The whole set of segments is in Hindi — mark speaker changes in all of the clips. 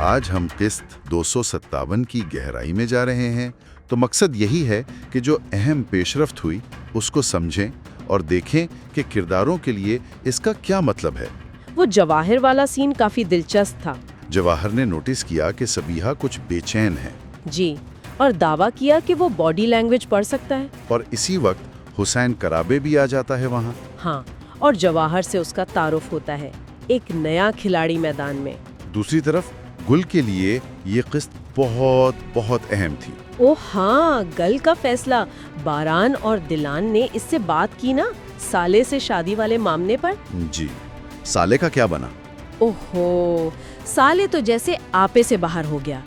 Speaker 1: आज हम किस्त 257 की गहराई में जा रहे हैं। तो मकसद यही है कि जो अहम पेशरफ्त हुई उसको समझें और देखें कि किरदारों के लिए इसका क्या मतलब है।
Speaker 2: वो जवाहिर वाला सीन काफी दिलचस्प था।
Speaker 1: जवाहर ने नोटिस किया कि सबीहा कुछ बेचैन है
Speaker 2: जी, और दावा किया कि वो बॉडी लैंग्वेज पढ़ सकता है।
Speaker 1: और इसी वक्त हुसैन कराबे भी आ जाता है वहाँ।
Speaker 2: हाँ, और जवाहर से उसका तारुफ होता है, एक नया खिलाड़ी मैदान में।
Speaker 1: दूसरी तरफ गुल के लिए ये किस्त बहुत बहुत अहम थी।
Speaker 2: ओ हाँ, गल का फैसला। बारान और दिलान ने इससे बात की ना, साले से शादी वाले मामले पर।
Speaker 1: जी, साले का क्या बना?
Speaker 2: ओहो, साले तो जैसे आपे से बाहर हो गया।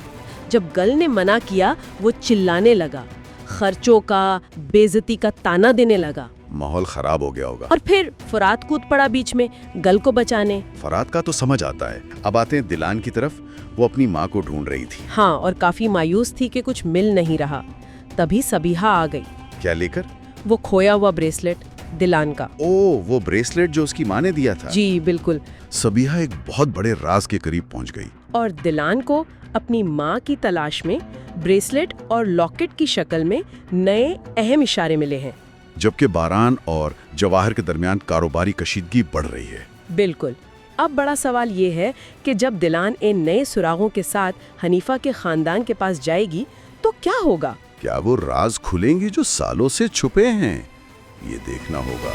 Speaker 2: जब गल ने मना किया वो चिल्लाने लगा, खर्चों का, बेइज्जती का ताना देने लगा।
Speaker 1: माहौल खराब हो गया होगा।
Speaker 2: और फिर फरात कूद पड़ा बीच में गल को बचाने।
Speaker 1: फरात का तो समझ आता है। अब आते हैं दिलान की तरफ। वो अपनी माँ को ढूंढ रही थी।
Speaker 2: हाँ, और काफी मायूस थी कि कुछ मिल नहीं रहा। तभी सबीहा आ गई।
Speaker 1: क्या लेकर?
Speaker 2: वो खोया हुआ ब्रेसलेट दिलान का।
Speaker 1: ओ, वो ब्रेसलेट जो उसकी माँ ने दिया था।
Speaker 2: जी बिल्कुल।
Speaker 1: सबीहा एक बहुत बड़े राज के करीब पहुंच गई।
Speaker 2: और दिलान को अपनी माँ की तलाश में ब्रेसलेट और लॉकेट की शक्ल में नए अहम इशारे मिले हैं।
Speaker 1: जबकि बारान और जवाहर के दरमियान कारोबारी कशीदगी बढ़ रही है।
Speaker 2: बिल्कुल। अब बड़ा सवाल ये है कि जब दिलान इन नए सुरागों के साथ हनीफा के खानदान के पास जाएगी तो क्या होगा?
Speaker 1: क्या वो राज खुलेंगे जो सालों से छुपे हैं? ये देखना होगा।